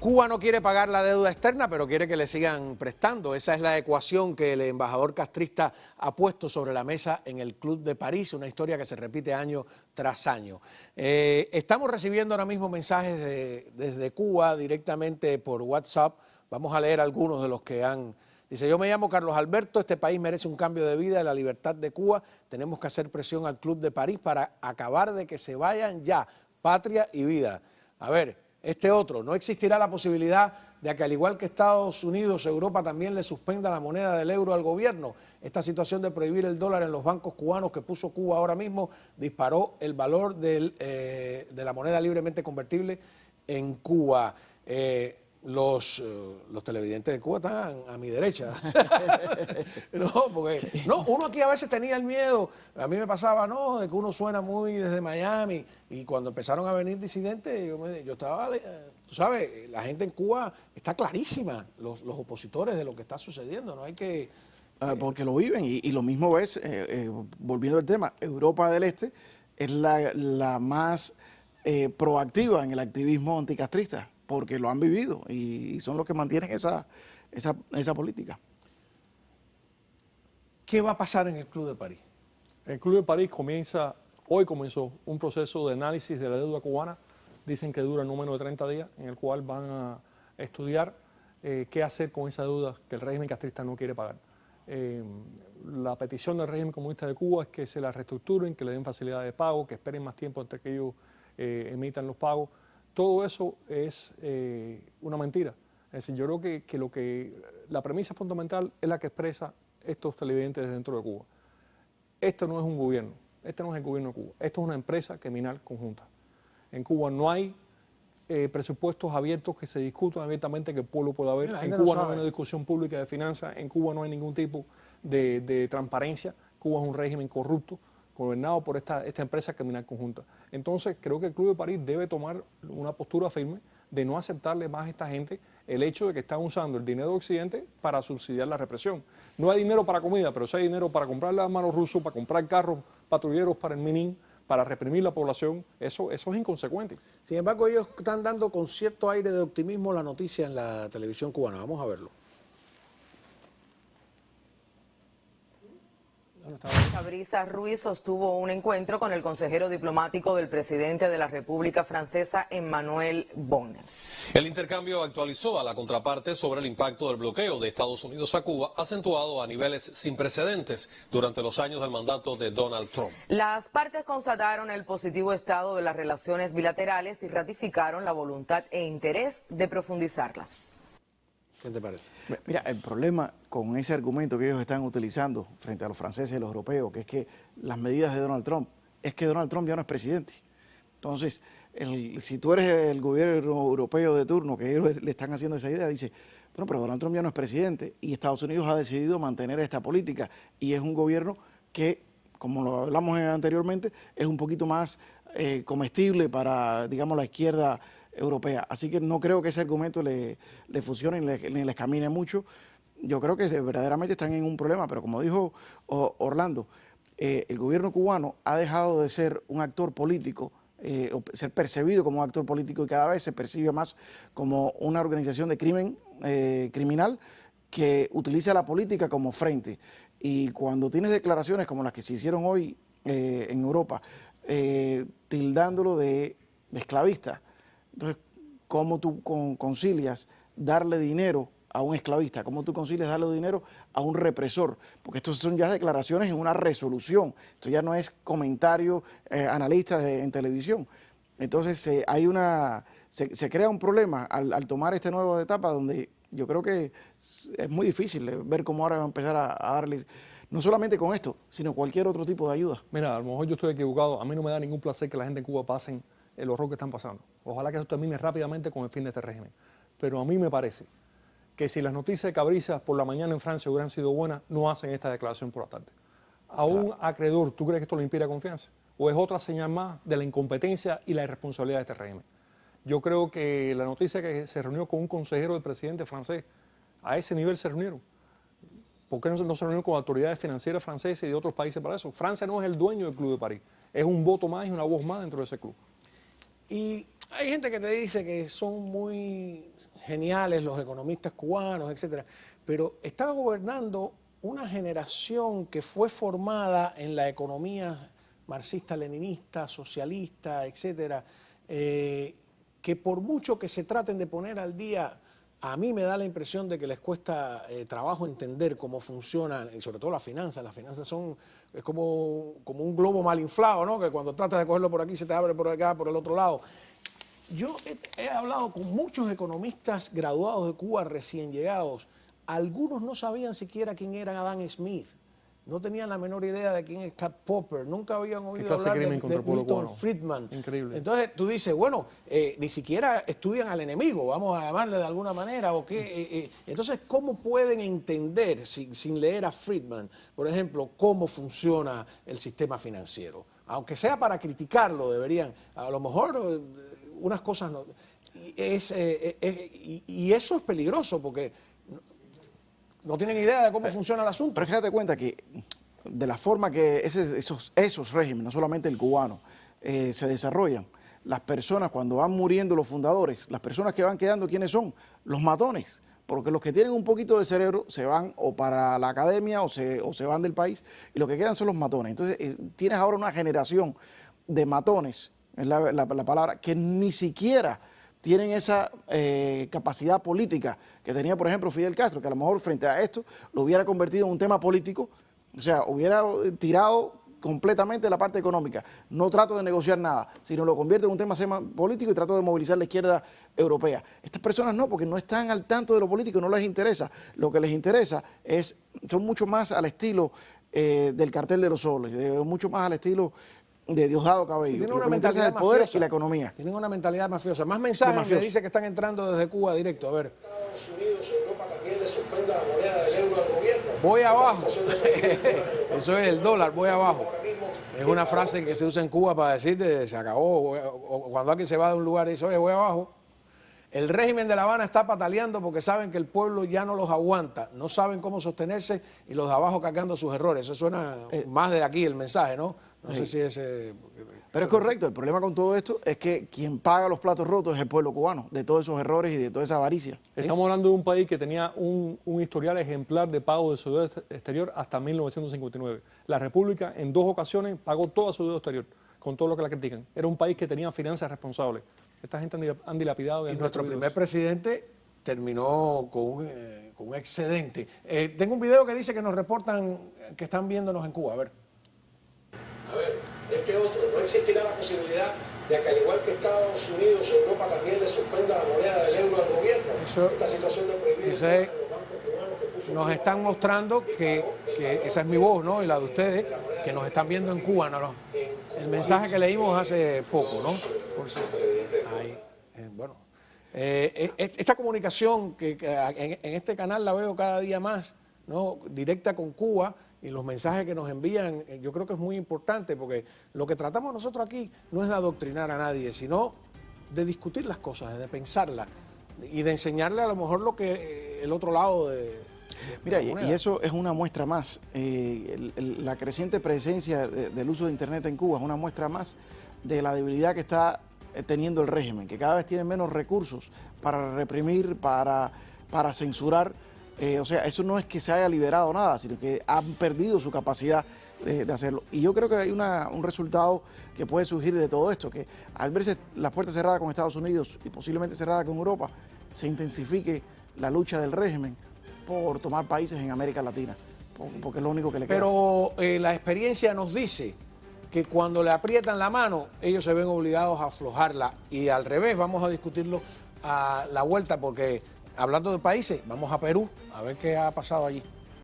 Cuba no quiere pagar la deuda externa, pero quiere que le sigan prestando. Esa es la ecuación que el embajador castrista ha puesto sobre la mesa en el Club de París, una historia que se repite año tras año. Estamos recibiendo ahora mismo mensajes desde Cuba directamente por WhatsApp. Vamos a leer algunos de los que han... Dice, yo me llamo Carlos Alberto, este país merece un cambio de vida y la libertad de Cuba. Tenemos que hacer presión al Club de París para acabar de que se vayan ya, patria y vida. A ver... Este otro, no existirá la posibilidad de que al igual que Estados Unidos, Europa también le suspenda la moneda del euro al gobierno. Esta situación de prohibir el dólar en los bancos cubanos que puso Cuba ahora mismo disparó el valor de la moneda libremente convertible en Cuba. Los televidentes de Cuba están a mi derecha. No, porque sí. No, uno aquí a veces tenía el miedo, a mí me pasaba, no, de que uno suena muy desde Miami, y cuando empezaron a venir disidentes, yo estaba, tú sabes, la gente en Cuba está clarísima, los opositores de lo que está sucediendo, no hay que... porque lo viven, y lo mismo ves, volviendo al tema, Europa del Este es la más proactiva en el activismo anticastrista, porque lo han vivido y son los que mantienen esa política. ¿Qué va a pasar en el Club de París? El Club de París hoy comenzó un proceso de análisis de la deuda cubana. Dicen que dura no menos de 30 días, en el cual van a estudiar qué hacer con esa deuda que el régimen castrista no quiere pagar. La petición del régimen comunista de Cuba es que se la reestructuren, que le den facilidad de pago, que esperen más tiempo antes que ellos emitan los pagos. Todo eso es una mentira. Es decir, yo creo que la premisa fundamental es la que expresa estos televidentes dentro de Cuba. Esto no es un gobierno, este no es el gobierno de Cuba, esto es una empresa criminal conjunta. En Cuba no hay presupuestos abiertos que se discutan abiertamente que el pueblo pueda ver. En Cuba no hay una discusión pública de finanzas, en Cuba no hay ningún tipo de transparencia. Cuba es un régimen corrupto, gobernado por esta empresa criminal conjunta. Entonces, creo que el Club de París debe tomar una postura firme de no aceptarle más a esta gente el hecho de que están usando el dinero de Occidente para subsidiar la represión. No hay dinero para comida, pero sí hay dinero para comprarle a los rusos, para comprar carros patrulleros para el Minin, para reprimir la población. Eso es inconsecuente. Sin embargo, ellos están dando con cierto aire de optimismo la noticia en la televisión cubana. Vamos a verlo. Cabrisa Ruiz sostuvo un encuentro con el consejero diplomático del presidente de la República Francesa, Emmanuel Bonner. El intercambio actualizó a la contraparte sobre el impacto del bloqueo de Estados Unidos a Cuba, acentuado a niveles sin precedentes durante los años del mandato de Donald Trump. Las partes constataron el positivo estado de las relaciones bilaterales y ratificaron la voluntad e interés de profundizarlas. ¿Qué te parece? Mira, el problema con ese argumento que ellos están utilizando frente a los franceses y los europeos, que es que las medidas de Donald Trump, es que Donald Trump ya no es presidente. Entonces, si tú eres el gobierno europeo de turno, que ellos le están haciendo esa idea, dice, bueno, pero Donald Trump ya no es presidente y Estados Unidos ha decidido mantener esta política y es un gobierno que, como lo hablamos anteriormente, es un poquito más comestible para, digamos, la izquierda europea. Así que no creo que ese argumento le funcione ni les camine mucho. Yo creo que verdaderamente están en un problema, pero como dijo Orlando, el gobierno cubano ha dejado de ser un actor político, o ser percibido como un actor político, y cada vez se percibe más como una organización de crimen criminal que utiliza la política como frente. Y cuando tienes declaraciones como las que se hicieron hoy en Europa, tildándolo de esclavista, entonces, ¿cómo tú concilias darle dinero a un esclavista? ¿Cómo tú concilias darle dinero a un represor? Porque estos son ya declaraciones en una resolución. Esto ya no es comentario analistas en televisión. Entonces, se crea un problema al tomar esta nueva etapa donde yo creo que es muy difícil ver cómo ahora va a empezar a darle, no solamente con esto, sino cualquier otro tipo de ayuda. Mira, a lo mejor yo estoy equivocado. A mí no me da ningún placer que la gente en Cuba pasen el horror que están pasando. Ojalá que eso termine rápidamente con el fin de este régimen. Pero a mí me parece que si las noticias de Cabrisa por la mañana en Francia hubieran sido buenas, no hacen esta declaración por la tarde. A un acreedor, ¿tú crees que esto le inspira confianza? ¿O es otra señal más de la incompetencia y la irresponsabilidad de este régimen? Yo creo que la noticia que se reunió con un consejero del presidente francés, a ese nivel se reunieron. ¿Por qué no se reunieron con autoridades financieras francesas y de otros países para eso? Francia no es el dueño del Club de París, es un voto más y una voz más dentro de ese club. Y Hay gente que te dice que son muy geniales los economistas cubanos, etcétera, pero estaba gobernando una generación que fue formada en la economía marxista-leninista, socialista, etcétera, que por mucho que se traten de poner al día, a mí me da la impresión de que les cuesta trabajo entender cómo funcionan, y sobre todo las finanzas. Las finanzas es como un globo mal inflado, ¿no? Que cuando tratas de cogerlo por aquí se te abre por acá, por el otro lado. Yo he hablado con muchos economistas graduados de Cuba recién llegados. Algunos no sabían siquiera quién era Adam Smith. No tenían la menor idea de quién es Karl Popper. Nunca habían oído hablar de Milton Friedman. Increíble. Entonces tú dices, bueno, ni siquiera estudian al enemigo, vamos a llamarle de alguna manera. ¿O qué? Entonces, ¿cómo pueden entender, sin leer a Friedman, por ejemplo, cómo funciona el sistema financiero? Aunque sea para criticarlo, deberían. A lo mejor unas cosas no. Y eso es peligroso porque no tienen idea de cómo funciona el asunto. Pero fíjate cuenta que de la forma que esos regímenes, no solamente el cubano, se desarrollan, las personas cuando van muriendo los fundadores, las personas que van quedando, ¿quiénes son? Los matones. Porque los que tienen un poquito de cerebro se van o para la academia o se van del país y los que quedan son los matones. Entonces tienes ahora una generación de matones, es la palabra, que ni siquiera tienen esa capacidad política que tenía, por ejemplo, Fidel Castro, que a lo mejor frente a esto lo hubiera convertido en un tema político, o sea, hubiera tirado completamente la parte económica. No trato de negociar nada, sino lo convierte en un tema político y trato de movilizar la izquierda europea. Estas personas no, porque no están al tanto de lo político, no les interesa. Lo que les interesa son mucho más al estilo del cartel de los soles, mucho más al estilo de Diosdado Cabello. Tienen una mentalidad del poder mafiosa. y la economía. Tienen una mentalidad mafiosa. Más mensajes me dice que están entrando desde Cuba directo. A ver. Estados Unidos, Europa también le suspenda la moneda del euro al gobierno. Voy abajo. Eso es el dólar, voy abajo. Es una frase que se usa en Cuba para decir se acabó. O cuando alguien se va de un lugar y dice, oye, voy abajo. El régimen de La Habana está pataleando porque saben que el pueblo ya no los aguanta, no saben cómo sostenerse y los de abajo cargando sus errores. Eso suena más de aquí el mensaje, ¿no? No sé si ese... Pero es correcto, el problema con todo esto es que quien paga los platos rotos es el pueblo cubano, de todos esos errores y de toda esa avaricia. Estamos hablando de un país que tenía un historial ejemplar de pago de su deuda exterior hasta 1959. La República en 2 ocasiones pagó toda su deuda exterior, con todo lo que la critican. Era un país que tenía finanzas responsables. Esta gente han dilapidado. Y nuestro primer presidente terminó con un excedente. Tengo un video que dice que nos reportan que están viéndonos en Cuba. A ver, este otro, no existirá la posibilidad de que al igual que Estados Unidos, Europa también le suspenda la moneda del euro al gobierno. Esta situación de prohibir los bancos cubanos que puso nos están mostrando que esa es mi voz, ¿no? Y la de ustedes, que nos están viendo en Cuba, ¿no? El mensaje que leímos hace poco, ¿no? Por cierto. Ahí, bueno. Esta comunicación que en este canal la veo cada día más, ¿no? Directa con Cuba, y los mensajes que nos envían, yo creo que es muy importante, porque lo que tratamos nosotros aquí no es de adoctrinar a nadie, sino de discutir las cosas, de pensarlas y de enseñarle a lo mejor lo que el otro lado Mira, y eso es una muestra más. La creciente presencia del uso de Internet en Cuba es una muestra más de la debilidad que está teniendo el régimen, que cada vez tiene menos recursos para reprimir, para censurar. O sea, eso no es que se haya liberado nada, sino que han perdido su capacidad de hacerlo. Y yo creo que hay un resultado que puede surgir de todo esto, que al verse las puertas cerradas con Estados Unidos y posiblemente cerradas con Europa, se intensifique la lucha del régimen por tomar países en América Latina, porque es lo único que le queda. Pero la experiencia nos dice que cuando le aprietan la mano, ellos se ven obligados a aflojarla. Y al revés, vamos a discutirlo a la vuelta, porque hablando de países, vamos a Perú a ver qué ha pasado allí.